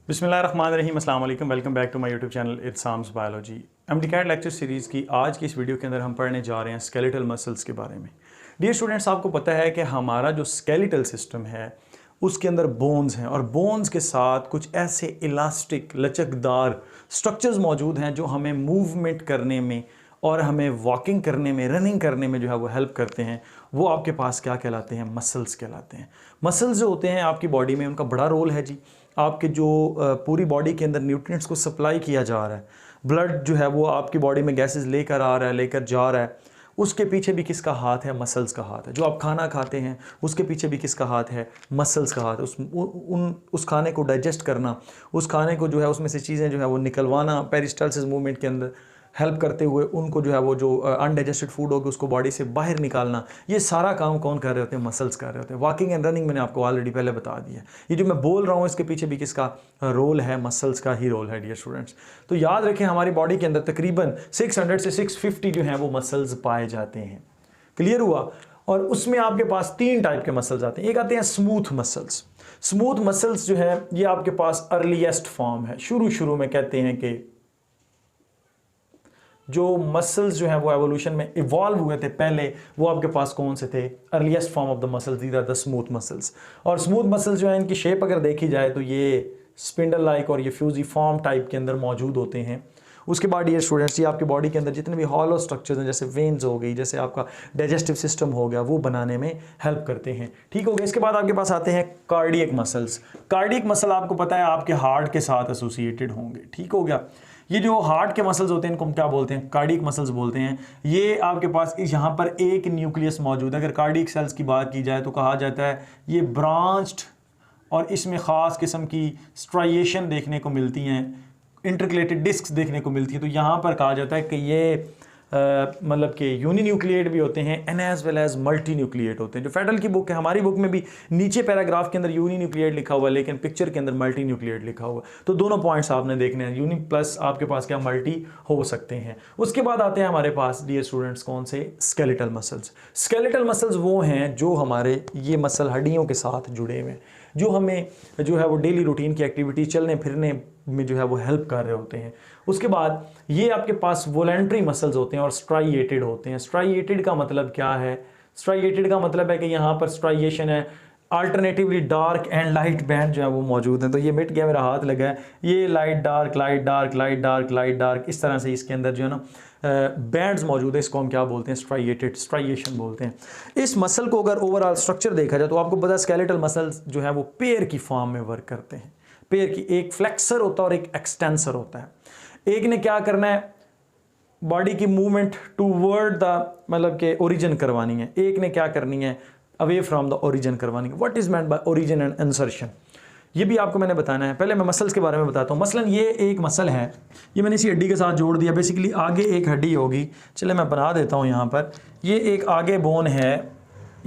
बिस्मिल्लाहिर्रहमानिर्रहीम, अस्सलाम वालेकुम। Welcome back to my YouTube channel Irsam's biology. MDCAT lecture series की आज की इस वीडियो के अंदर हम पढ़ने जा रहे हैं स्केलेटल मसल्स के बारे में। डियर स्टूडेंट्स, आपको पता है कि हमारा जो स्केलेटल सिस्टम है उसके अंदर बोन्स हैं और बोन्स के साथ कुछ ऐसे इलास्टिक लचकदार स्ट्रक्चर्स मौजूद हैं जो हमें मूवमेंट करने में और हमें वॉकिंग करने में, रनिंग करने में जो है वो हेल्प करते हैं। वो आपके पास क्या कहलाते हैं? मसल्स कहलाते हैं। मसल्स जो होते हैं आपकी बॉडी में, उनका बड़ा रोल है जी। आपके जो पूरी बॉडी के अंदर न्यूट्रिएंट्स को सप्लाई किया जा रहा है, ब्लड जो है वो आपकी बॉडी में गैसेस लेकर आ रहा है, लेकर जा रहा है, उसके पीछे भी किसका हाथ है? मसल्स का हाथ है। जो आप खाना खाते हैं उसके पीछे भी किसका हाथ है? मसल्स का हाथ है। उस खाने को डाइजेस्ट करना, उस खाने को जो है उसमें से चीज़ें जो है वो निकलवाना, पेरिस्टालसिस मूवमेंट के अंदर हेल्प करते हुए उनको जो है वो जो अनडाइजेस्टेड फूड होगी उसको बॉडी से बाहर निकालना, ये सारा काम कौन कर रहे होते हैं? मसल्स कर रहे होते हैं। वॉकिंग एंड रनिंग मैंने आपको ऑलरेडी पहले बता दिया। ये जो मैं बोल रहा हूँ इसके पीछे भी किसका रोल है? मसल्स का ही रोल है डियर स्टूडेंट्स। तो याद रखें, हमारी बॉडी के अंदर तकरीबन 600 से 650 जो हैं वो मसल्स पाए जाते हैं। क्लियर हुआ? और उसमें आपके पास 3 टाइप के मसल्स आते हैं। एक आते हैं स्मूथ मसल्स। स्मूथ मसल्स जो है ये आपके पास अर्लीस्ट फॉर्म है। शुरू में कहते हैं कि जो मसल्स जो है वो एवोल्यूशन में इवॉल्व हुए थे पहले, वो आपके पास कौन से थे? Earliest form of the muscles, these are the smooth muscles. और स्मूथ मसल्स जो है इनकी शेप अगर देखी जाए तो ये स्पिंडल लाइक और ये फ्यूजिफॉर्म टाइप के अंदर मौजूद होते हैं। उसके बाद ये स्टूडेंट्स, ये आपकी बॉडी के अंदर जितने भी हॉलो स्ट्रक्चर्स हैं, जैसे वेन्स हो गई, जैसे आपका डाइजेस्टिव सिस्टम हो गया, वो बनाने में हेल्प करते हैं। ठीक हो गया। इसके बाद आपके पास आते हैं कार्डियक मसल्स। कार्डियक मसल आपको पता है आपके हार्ट के साथ एसोसिएटेड होंगे। ठीक हो गया। ये जो हार्ट के मसल्स होते हैं इनको हम क्या बोलते हैं? कार्डियक मसल्स बोलते हैं। ये आपके पास यहाँ पर एक न्यूक्लियस मौजूद है। अगर कार्डियक सेल्स की बात की जाए तो कहा जाता है ये ब्रांच्ड, और इसमें ख़ास किस्म की स्ट्राइएशन देखने को मिलती हैं, इंटरकलेटेड डिस्क्स देखने को मिलती है। तो यहाँ पर कहा जाता है कि ये मतलब कि यूनिन्यूक्लिएट भी होते हैं and as well as multinucleate होते हैं। जो फेडरल की बुक है, हमारी बुक में भी नीचे पैराग्राफ के अंदर यूनिन्यूक्लिएट लिखा हुआ है, लेकिन पिक्चर के अंदर मल्टी न्यूक्लिएट लिखा हुआ है। तो दोनों पॉइंट्स आपने देखने हैं, यूनि प्लस आपके पास क्या मल्टी हो सकते हैं। उसके बाद आते हैं हमारे पास डियर स्टूडेंट्स कौन से? Skeletal muscles. स्केलेटल मसल्स वो हैं जो हमारे ये मसल हड्डियों के साथ जुड़े हुए हैं, जो हमें जो है वो डेली रूटीन की एक्टिविटी, चलने फिरने में जो है वो हेल्प कर रहे होते हैं। उसके बाद ये आपके पास वॉलेंट्री मसल्स होते हैं और स्ट्राइएटेड होते हैं। स्ट्राइएटेड का मतलब क्या है? स्ट्राइएटेड का मतलब है कि यहाँ पर स्ट्राइएशन है, alternatively dark and light band जो है वो मौजूद हैं। तो ये मिट गया, मेरा हाथ लगा है, ये light dark light dark light dark light dark, इस तरह से इसके अंदर जो है ना बैंड्स मौजूद है। इसको हम क्या बोलते हैं? स्ट्राइएटेड, स्ट्राइएशन बोलते हैं। इस मसल को अगर ओवरऑल स्ट्रक्चर देखा जाए तो आपको पता है स्केलेटल मसल्स जो है वो पेयर की फॉर्म में वर्क करते हैं। पेयर की, एक फ्लेक्सर होता है और एक एक्सटेंसर होता है। एक ने क्या करना है? बॉडी की मूवमेंट टूवर्ड द मतलब के ओरिजिन करवानी है, एक ने क्या करनी है? अवे फ्रॉम द ओरिजिन करवानी है। What is meant by origin and insertion, ये भी आपको मैंने बताना है। पहले मैं मसल्स के बारे में बताता हूँ। मसलन ये एक मसल है, ये मैंने इसी हड्डी के साथ जोड़ दिया। बेसिकली आगे एक हड्डी होगी, चले मैं बना देता हूँ यहाँ पर। ये एक आगे बोन है,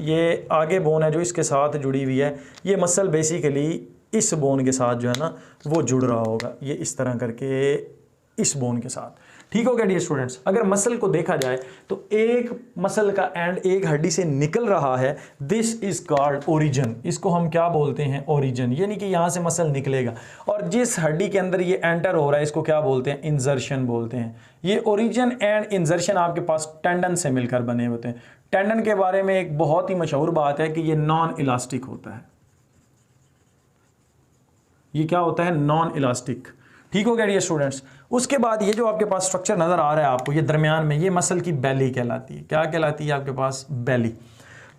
ये आगे बोन है जो इसके साथ जुड़ी हुई है। ये मसल बेसिकली इस बोन के साथ जो है ना वो जुड़ रहा होगा, ये इस तरह करके इस बोन के साथ। ठीक हो गया डियर स्टूडेंट्स। अगर मसल को देखा जाए तो एक मसल का एंड एक हड्डी से निकल रहा है, दिस इज कॉल्ड ओरिजिन। इसको हम क्या बोलते हैं? ओरिजिन। यानी कि यहाँ से मसल निकलेगा और जिस हड्डी के अंदर ये एंटर हो रहा है इसको क्या बोलते हैं? इंजर्शन बोलते हैं। ये ओरिजिन एंड इंजर्शन आपके पास टेंडन से मिलकर बने होते हैं। टेंडन के बारे में एक बहुत ही मशहूर बात है कि ये नॉन इलास्टिक होता है। ये क्या होता है? Non elastic. ठीक हो गया डियर स्टूडेंट्स। उसके बाद ये जो आपके पास स्ट्रक्चर नजर आ रहा है आपको, ये दरमियान में, ये मसल की बेली कहलाती है। क्या कहलाती है आपके पास? बेली।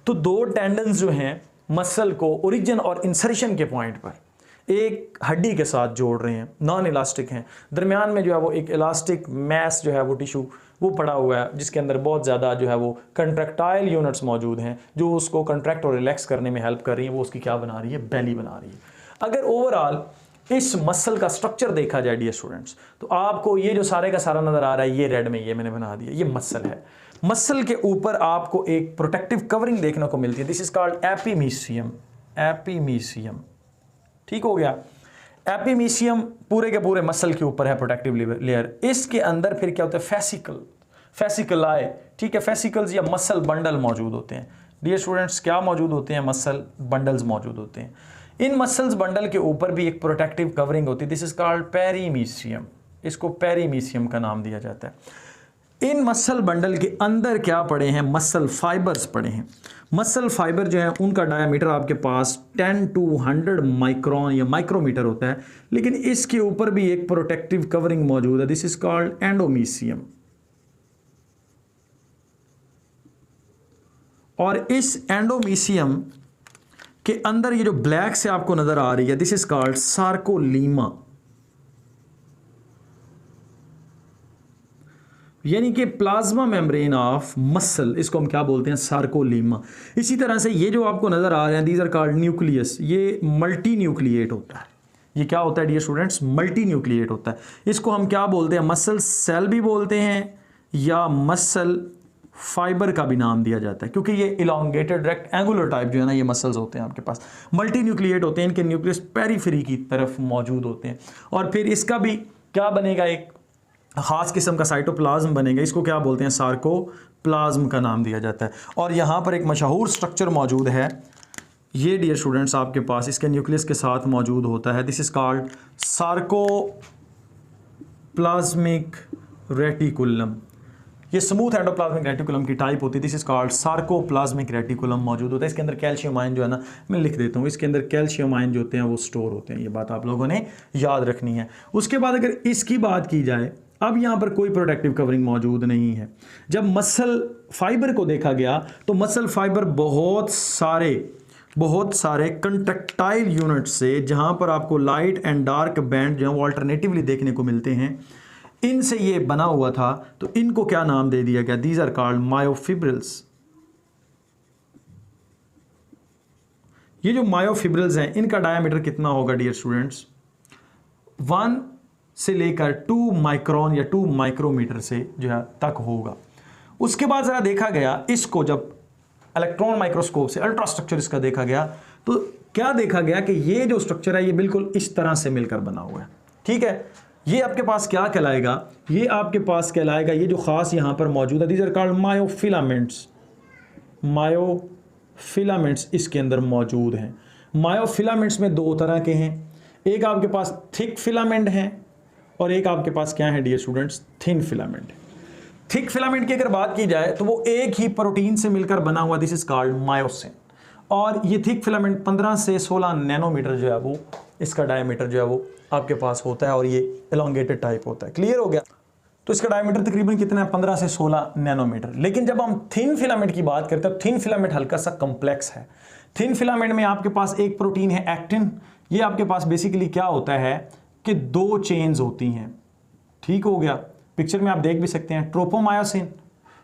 तो 2 टेंडन्स जो हैं मसल को ओरिजिन और इंसर्शन के पॉइंट पर एक हड्डी के साथ जोड़ रहे हैं, नॉन इलास्टिक हैं। दरमियान में जो है वो एक इलास्टिक मैस जो है वो टिश्यू वो पड़ा हुआ है, जिसके अंदर बहुत ज़्यादा जो है वो कंट्रैक्टाइल यूनिट्स मौजूद हैं जो उसको कंट्रैक्ट और रिलैक्स करने में हेल्प कर रही हैं। वो उसकी क्या बना रही है? बेली बना रही है। अगर ओवरऑल इस मसल का स्ट्रक्चर देखा जाए डियर स्टूडेंट्स, तो आपको ये जो सारे का सारा नजर आ रहा है, ये रेड में ये मैंने बना दिया, ये मसल है। मसल के ऊपर आपको एक प्रोटेक्टिव कवरिंग देखने को मिलती है, दिस इज कॉल्ड एपिमीशियम। एपिमीशियम। ठीक हो गया। एपिमीशियम पूरे के पूरे मसल के ऊपर है, प्रोटेक्टिव लेयर। इसके अंदर फिर क्या होता है? फेसिकल, फेसिकलाई। ठीक है, फेसिकल्स या मसल बंडल मौजूद होते हैं डियर स्टूडेंट्स। क्या मौजूद होते हैं? मसल बंडल्स मौजूद होते हैं। इन मसल्स बंडल के ऊपर भी एक प्रोटेक्टिव कवरिंग होती है, दिस इज कॉल्ड पेरीमीशियम, इसको पेरीमीशियम का नाम दिया जाता है। इन मसल बंडल के अंदर क्या पड़े हैं, मसल फाइबर्स पड़े हैं। मसल फाइबर जो है उनका डायमीटर आपके पास 10 to 100 माइक्रोन या माइक्रोमीटर होता है, लेकिन इसके ऊपर भी एक प्रोटेक्टिव कवरिंग मौजूद है, दिस इज कॉल्ड एंडोमीशियम। और इस एंडोमीशियम के अंदर ये जो ब्लैक से आपको नजर आ रही है, दिस इज कॉल्ड सार्कोलीमा, यानी कि प्लाज्मा मेम्ब्रेन ऑफ मसल, इसको हम क्या बोलते हैं, सार्कोलीमा। इसी तरह से ये जो आपको नजर आ रहे हैं, दीज आर कॉल्ड न्यूक्लियस, ये मल्टी न्यूक्लिएट होता है। ये क्या होता है डियर स्टूडेंट्स, मल्टी न्यूक्लिएट होता है। इसको हम क्या बोलते हैं, मसल सेल भी बोलते हैं या मसल फाइबर का भी नाम दिया जाता है, क्योंकि ये इलोंगेटेड रेक्टेंगुलर टाइप जो है ना ये मसल्स होते हैं आपके पास, मल्टी न्यूक्लिएट होते हैं। इनके न्यूक्लियस पेरिफेरी की तरफ मौजूद होते हैं। और फिर इसका भी क्या बनेगा, एक खास किस्म का साइटोप्लाज्म बनेगा, इसको क्या बोलते हैं, सार्कोप्लाज्म का नाम दिया जाता है। और यहाँ पर एक मशहूर स्ट्रक्चर मौजूद है, ये डियर स्टूडेंट्स आपके पास इसके न्यूक्लियस के साथ मौजूद होता है, this is called sarcoplasmic reticulum. ये स्मूथ एंडोप्लाज्मिक रेटिकुलम की टाइप होती है, this is called sarcoplasmic reticulum मौजूद होता है। इसके अंदर कैल्शियम आयन जो है ना, मैं लिख देता हूँ, इसके अंदर कैल्शियम आयन जो होते हैं वो स्टोर होते हैं, ये बात आप लोगों ने याद रखनी है। उसके बाद अगर इसकी बात की जाए, अब यहाँ पर कोई प्रोटेक्टिव कवरिंग मौजूद नहीं है। जब मसल फाइबर को देखा गया तो मसल फाइबर बहुत सारे कंट्रैक्टाइल यूनिट से, जहाँ पर आपको लाइट एंड डार्क बैंड जो है वो अल्टरनेटिवली देखने को मिलते हैं, इनसे ये बना हुआ था। तो इनको क्या नाम दे दिया गया, दीज आर कॉल्ड मायोफिब्रिल्स। ये जो मायोफिब्रिल्स हैं इनका डायमीटर कितना होगा डियर स्टूडेंट्स, 1 से लेकर 2 माइक्रोन या 2 माइक्रोमीटर से जो है तक होगा। उसके बाद ज़रा देखा गया इसको, जब इलेक्ट्रॉन माइक्रोस्कोप से अल्ट्रा स्ट्रक्चर इसका देखा गया तो क्या देखा गया कि ये जो स्ट्रक्चर है ये बिल्कुल इस तरह से मिलकर बना हुआ है। ठीक है, ये आपके पास क्या कहलाएगा, ये आपके पास कहलाएगा, ये जो खास यहाँ पर मौजूद है, these are called myofilaments. Myofilaments इसके अंदर मौजूद हैं। मायोफिलामेंट्स में 2 तरह के हैं, एक आपके पास थिक फिलामेंट है और एक आपके पास क्या है dear students, thin filament. Thick filament की अगर बात की जाए तो वो एक ही प्रोटीन से मिलकर बना हुआ, दिस इज कॉल्ड मायोसिन। और ये थिक फिलामेंट 15 से 16 नैनोमीटर जो है वो इसका डायमीटर जो है वो आपके पास होता है और ये एलोंगेटेड टाइप होता है। क्लियर हो गया। तो इसका डायमीटर तकरीबन कितना है, 15 से 16 नैनोमीटर। लेकिन जब हम थिन फिलामेंट की बात करते हैं, थिन फिलामेंट हल्का सा कॉम्प्लेक्स है। थिन फिलामेंट में आपके पास एक प्रोटीन है एक्टिन, ये आपके पास बेसिकली क्या होता है कि 2 चेन्स होती हैं। ठीक हो गया, पिक्चर में आप देख भी सकते हैं ट्रोपोमायोसिन,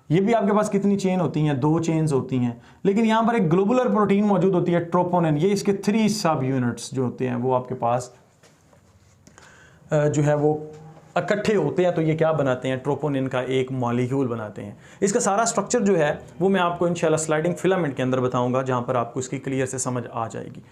ये भी आपके पास कितनी चेन होती हैं, 2 चेन्स होती हैं। लेकिन यहाँ पर एक ग्लोबुलर प्रोटीन मौजूद होती है ट्रोपोनिन, ये इसके 3 सब यूनिट्स जो होते हैं वो आपके पास जो है वो इकट्ठे होते हैं, तो ये क्या बनाते हैं, ट्रोपोनिन का एक मॉलिक्यूल बनाते हैं। इसका सारा स्ट्रक्चर जो है वो मैं आपको इंशाल्लाह स्लाइडिंग फिलामेंट के अंदर बताऊंगा, जहाँ पर आपको इसकी क्लियर से समझ आ जाएगी।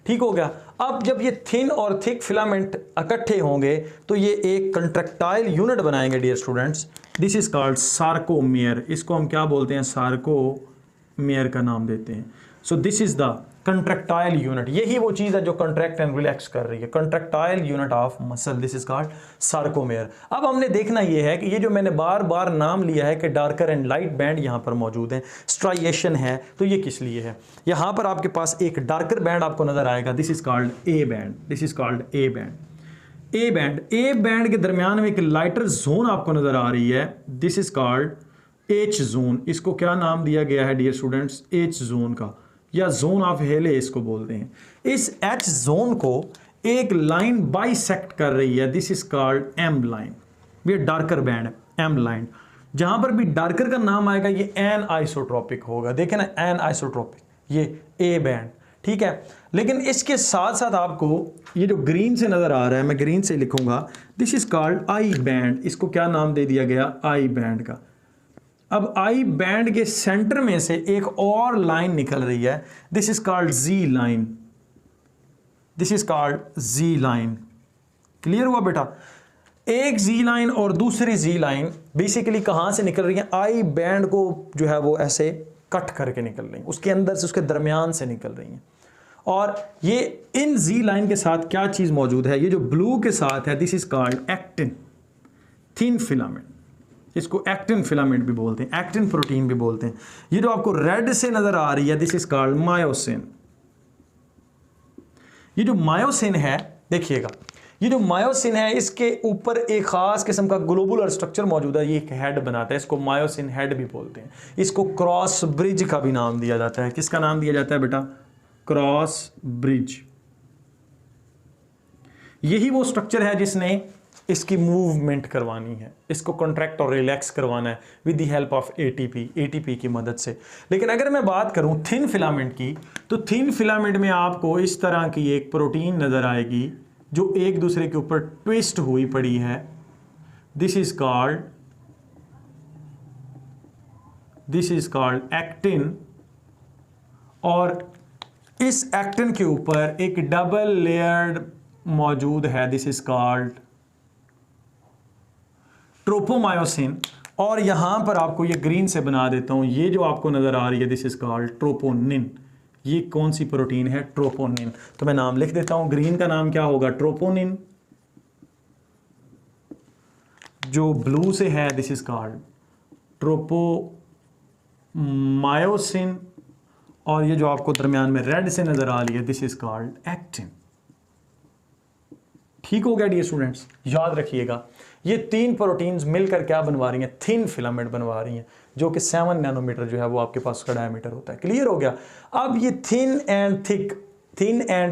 ठीक हो गया। अब जब ये थिन और थिक फिलामेंट इकट्ठे होंगे तो ये एक कंट्रैक्टाइल यूनिट बनाएंगे dear students, this is called sarcomere. इसको हम क्या बोलते हैं, सार्कोमेयर का नाम देते हैं। So this is the contractile unit, यही वो चीज़ है जो कंट्रैक्ट एंड रिलैक्स कर रही है, contractile unit of muscle, this is called sarcomere. अब हमने देखना ये है कि ये जो मैंने बार बार नाम लिया है कि डार्कर एंड लाइट बैंड यहाँ पर मौजूद है, स्ट्राइएशन है, तो ये किस लिए है। यहाँ पर आपके पास एक डार्कर बैंड आपको नजर आएगा, this is called A band, this is called A band. A band के दरमियान में एक लाइटर जोन आपको नजर आ रही है, this is called H zone. इसको क्या नाम दिया गया है डियर स्टूडेंट्स, एच जोन का, या जोन ऑफ हेले इसको बोलते हैं। इस एच जोन को एक लाइन बाइसेक्ट कर रही है, this is called M line. ये डार्कर बैंड है एम लाइन। जहां पर भी डार्कर का नाम आएगा ये एन आइसोट्रोपिक होगा, देखें ना, एन आइसोट्रोपिक, ये ए बैंड। ठीक है, लेकिन इसके साथ साथ आपको ये जो ग्रीन से नजर आ रहा है, मैं ग्रीन से लिखूंगा, this is called I band. इसको क्या नाम दे दिया गया, आई बैंड का। अब आई बैंड के सेंटर में से एक और लाइन निकल रही है, this is called ji line, this is called ji line. Clear हुआ बेटा। एक जी लाइन और दूसरी जी लाइन बेसिकली कहां से निकल रही है, आई बैंड को जो है वो ऐसे कट करके निकल रही है, उसके अंदर से, उसके दरमियान से निकल रही हैं। और ये इन जी लाइन के साथ क्या चीज़ मौजूद है, ये जो ब्लू के साथ है, this is called actin, thin filament, इसको एक्टिन फिलामेंट भी बोलते हैं, एक्टिन प्रोटीन भी बोलते हैं। ये जो आपको रेड से नजर आ रही है, दिस इज कॉल्ड मायोसिन। ये जो मायोसिन है, देखिएगा, ये जो मायोसिन है इसके ऊपर एक खास किस्म का ग्लोबुलर स्ट्रक्चर मौजूद है, ये एक हेड बनाता है, इसको मायोसिन हेड भी बोलते हैं। इसको क्रॉस ब्रिज का भी नाम दिया जाता है। किसका नाम दिया जाता है बेटा? Cross bridge. यही वो स्ट्रक्चर है जिसने इसकी मूवमेंट करवानी है, इसको कॉन्ट्रैक्ट और रिलैक्स करवाना है with the help of ATP की मदद से। लेकिन अगर मैं बात करूं थिन फिलामेंट की, तो थिन फिलामेंट में आपको इस तरह की एक प्रोटीन नजर आएगी जो एक दूसरे के ऊपर ट्विस्ट हुई पड़ी है। दिस इज कॉल्ड एक्टिन, और इस एक्टिन के ऊपर एक डबल लेयर्ड मौजूद है, दिस इज कॉल्ड ट्रोपोमायोसिन। और यहां पर आपको ये ग्रीन से बना देता हूं, ये जो आपको नजर आ रही है, दिस इज कॉल्ड ट्रोपोनिन। ये कौन सी प्रोटीन है? ट्रोपोनिन। तो मैं नाम लिख देता हूं, ग्रीन का नाम क्या होगा? ट्रोपोनिन। जो ब्लू से है, दिस इज कॉल्ड ट्रोपोमायोसिन, और ये जो आपको दरमियान में रेड से नजर आ रही है, दिस इज कॉल्ड एक्टिन। ठीक हो गया डियर स्टूडेंट्स? याद रखिएगा, ये तीन प्रोटीन्स मिलकर क्या बनवा रही हैं? थिन फिलामेंट बनवा रही हैं, जो कि 7 नैनोमीटर जो है वो आपके पास उसका डायमीटर होता है। क्लियर हो गया? अब ये थिन एंड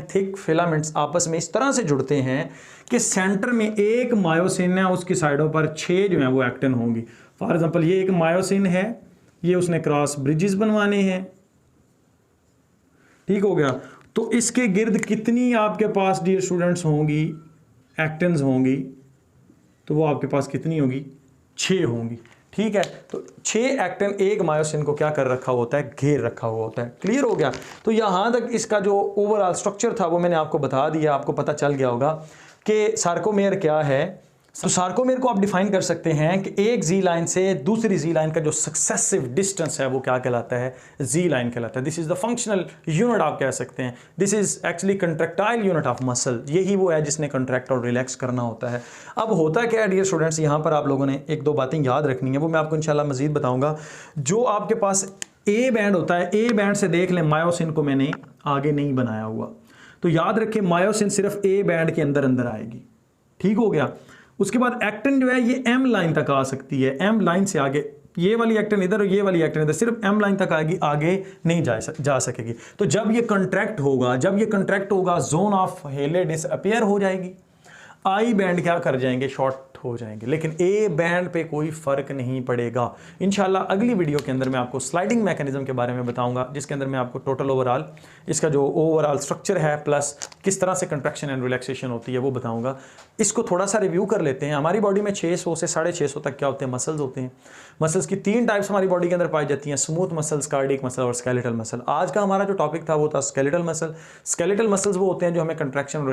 थिक फिलामेंट्स आपस में इस तरह से जुड़ते हैं कि सेंटर में एक मायोसिन है, उसकी साइडों पर 6 जो है वो एक्टिन होंगी। फॉर एग्जांपल ये एक मायोसिन है, ये उसने क्रॉस ब्रिजेस बनवाने हैं। ठीक हो गया? तो इसके गिर्द कितनी आपके पास डियर स्टूडेंट्स होंगी? एक्टिन्स होंगी। तो वो आपके पास कितनी होगी? 6 होंगी। ठीक है? तो 6 एक्टिन एक मायोसिन को क्या कर रखा होता है? घेर रखा हुआ होता है। क्लियर हो गया? तो यहां तक इसका जो ओवरऑल स्ट्रक्चर था वो मैंने आपको बता दिया, आपको पता चल गया होगा कि सार्कोमेयर क्या है। तो सार्कोमेयर को आप डिफाइन कर सकते हैं कि एक जी लाइन से दूसरी जी लाइन का जो सक्सेसिव डिस्टेंस है वो क्या कहलाता है? जी लाइन कहलाता है। This is the functional unit आप कह सकते हैं। This is actually contractile unit of muscle. यही वो है जिसने कंट्रैक्ट और रिलैक्स करना होता है। अब होता क्या है डियर स्टूडेंट्स, यहाँ पर आप लोगों ने एक दो बातें याद रखनी है, वो मैं आपको इंशाल्लाह मजीद बताऊंगा। जो आपके पास ए बैंड होता है, ए बैंड से देख लें, मायोसिन को मैंने आगे नहीं बनाया हुआ, तो याद रखें मायोसिन सिर्फ ए बैंड के अंदर अंदर आएगी। ठीक हो गया? उसके बाद एक्टिन जो है ये एम लाइन तक आ सकती है। एम लाइन से आगे, ये वाली एक्टिन इधर और ये वाली एक्टिन इधर, सिर्फ एम लाइन तक आएगी, आगे नहीं जा सकेगी। तो जब ये कंट्रैक्ट होगा, जोन ऑफ हेले डिसअपीयर हो जाएगी, आई बैंड क्या कर जाएंगे? शॉर्ट हो जाएंगे। लेकिन ए बैंड पे कोई फर्क नहीं पड़ेगा। इंशाल्लाह अगली वीडियो के अंदर मैं आपको स्लाइडिंग मैकेनिज्म के बारे में बताऊंगा, जिसके अंदर मैं आपको टोटल ओवरऑल इसका जो ओवरऑल स्ट्रक्चर है प्लस किस तरह से कंट्रैक्शन एंड रिलैक्सेशन होती है वो बताऊंगा। इसको थोड़ा सा रिव्यू कर लेते हैं। हमारी बॉडी में 600 से 650 तक क्या होते हैं? मसल्स होते हैं। मसल्स की 3 टाइप्स हमारी बॉडी के अंदर पाई जाती हैं, स्मूथ मसल्स, कार्डियक मसल और स्केलेटल मसल। आज का हमारा जो टॉपिक था वो था स्केलेटल मसल। स्केलेटल मसल्स वो होते हैं जो हमें कंट्रैक्शन और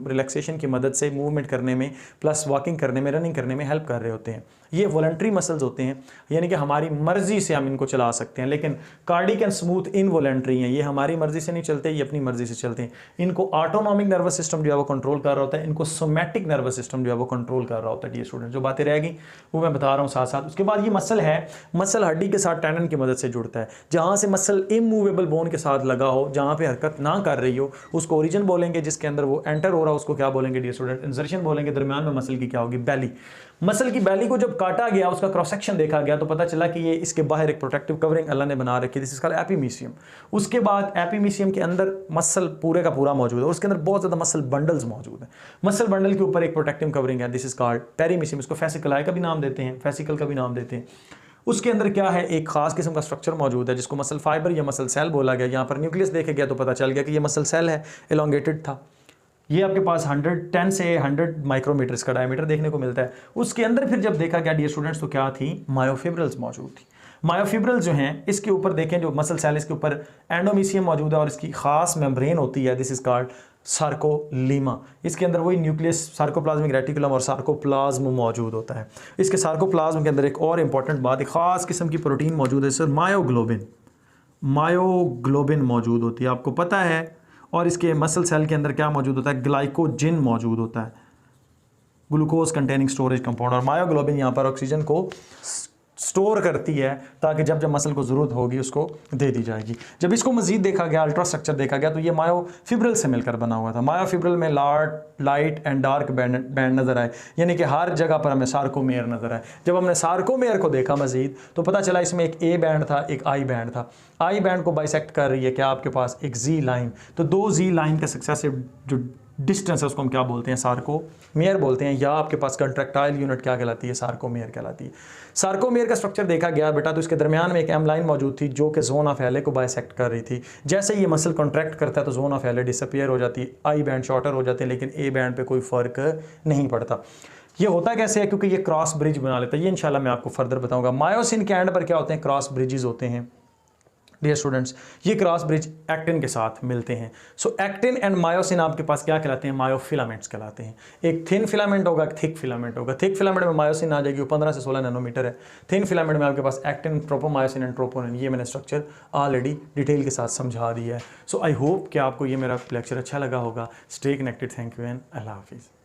रिलैक्सेशन की मदद से मूवमेंट करने में प्लस वॉकिंग करने में, रनिंग करने में हेल्प कर रहे होते हैं। ये वॉलंटरी मसल्स होते हैं, यानी कि हमारी मर्जी से हम इनको चला सकते हैं। लेकिन कार्डियक एंड स्मूथ इनवॉलंटरी हैं, ये हमारी मर्जी से नहीं चलते, ये अपनी मर्जी से चलते हैं। इनको ऑटोनॉमिक नर्वस सिस्टम जो है वो कंट्रोल कर रहा होता है, इनको सोमैटिक नर्वस सिस्टम जो है वो कंट्रोल कर रहा होता है। ये स्टूडेंट जो बातें रहेगी वो मैं बता रहा हूँ साथ साथ। उसके बाद ये मसल है, मसल हड्डी के साथ टेंडन की मदद से जुड़ता है। जहां से मसल इमूवेबल बोन के साथ लगा हो, जहां पे हरकत ना कर रही हो, उसको ओरिजिन बोलेंगे। जिसके अंदर वो एंटर हो रहा है उसको क्या बोलेंगे डियर स्टूडेंट? इंसर्शन बोलेंगे। दरमियान में मसल की क्या होगी? बैली। मसल की बैली को जब काटा गया, उसका क्रॉस सेक्शन देखा गया, तो पता चला कि ये इसके बाहर एक प्रोटेक्टिव कवरिंग अल्लाह ने बना रखी है, दिस इज कॉल्ड एपिमीशियम। उसके बाद एपिमीशियम के अंदर मसल पूरे का पूरा मौजूद है, उसके अंदर बहुत ज्यादा मसल बंडल्स मौजूद है। मसल बंडल के ऊपर एक प्रोटेक्टिव कवरिंग है, दिस इज कॉल्ड पेरीमीशियम। इसको फेसिकलाई का भी नाम देते हैं, फेसिकल का भी नाम देते हैं। उसके अंदर क्या है? एक खास किस्म का स्ट्रक्चर मौजूद है जिसको मसल फाइबर या मसल सेल बोला गया। यहाँ पर न्यूक्लियस देखे गया तो पता चल गया कि ये मसल सेल है, एलोंगेटेड था। ये आपके पास 110 से 100 माइक्रोमीटर्स का डायमीटर देखने को मिलता है। उसके अंदर फिर जब देखा गया डियर स्टूडेंट्स तो क्या थी? मायोफिब्रल्स मौजूद थी। मायोफिब्रल्स जो हैं इसके ऊपर देखें, जो मसल सेल इसके ऊपर एंडोमीशियम मौजूद है और इसकी खास मेम्ब्रेन होती है, दिस इज कॉल्ड सार्कोलीमा। इसके अंदर वही न्यूक्लियस, सार्कोप्लाज्मिक रेटिकुलम और सार्कोप्लाज्म मौजूद होता है। इसके सार्कोप्लाज्म के अंदर एक और इंपॉर्टेंट बात, एक खास किस्म की प्रोटीन मौजूद है सर, मायोग्लोबिन। मायोग्लोबिन मौजूद होती है, आपको पता है। और इसके मसल सेल के अंदर क्या मौजूद होता है, ग्लाइकोजिन मौजूद होता है, ग्लूकोज कंटेनिंग स्टोरेज कंपाउंड। और मायोग्लोबिन यहाँ पर ऑक्सीजन को स्टोर करती है ताकि जब जब मसल को ज़रूरत होगी उसको दे दी जाएगी। जब इसको मजीद देखा गया, अल्ट्रा स्ट्रक्चर देखा गया, तो ये मायोफिब्रिल से मिलकर बना हुआ था। मायोफिब्रिल में लाइट एंड डार्क बैंड नज़र आए, यानी कि हर जगह पर हमें सार्कोमेयर नज़र आए। जब हमने सार्कोमेयर को देखा मजीद तो पता चला इसमें एक ए बैंड था, एक आई बैंड था। आई बैंड को बाइसेक्ट कर रही है क्या आपके पास एक जी लाइन, तो दो जी लाइन का सक्सेसिव जो डिस्टेंस है उसको हम क्या बोलते हैं, सार्कोमेयर बोलते हैं, या आपके पास कंट्रैक्टाइल यूनिट क्या कहलाती है, सार्कोमेयर कहलाती है। सार्कोमेयर का स्ट्रक्चर देखा गया बेटा, तो इसके दरमियान में एक एम लाइन मौजूद थी जो कि जोन ऑफ एले को बाइसेक्ट कर रही थी। जैसे ये मसल कॉन्ट्रैक्ट करता है तो जोन ऑफ एले डिसअपियर हो जाती है, आई बैंड शॉर्टर हो जाते हैं, लेकिन ए बैंड पे कोई फ़र्क नहीं पड़ता। ये होता कैसे है, क्योंकि ये क्रॉस ब्रिज बना लेता है। ये इंशाल्लाह मैं आपको फर्दर बताऊंगा। मायोसिन के एंड पर क्या होते हैं, क्रॉस ब्रिजेस होते हैं डियर स्टूडेंट्स। ये क्रॉस ब्रिज एक्टिन के साथ मिलते हैं। सो एक्टिन एंड मायोसिन आपके पास क्या कहलाते हैं, मायोफिलामेंट्स कहलाते हैं। एक थिन फिलामेंट होगा, एक थिक फिलामेंट होगा। थिक फिलामेंट में मायोसिन आ जाएगी, वो 15 से 16 नैनोमीटर है। थिन फिलामेंट में आपके पास एक्टिन, ट्रोपोमायोसिन एंड ट्रोपोनिन। ये मैंने स्ट्रक्चर ऑलरेडी डिटेल के साथ समझा दिया है। सो आई होप कि आपको ये मेरा लेक्चर अच्छा लगा होगा। Stay connected. Thank you and अल्लाह हाफिज़।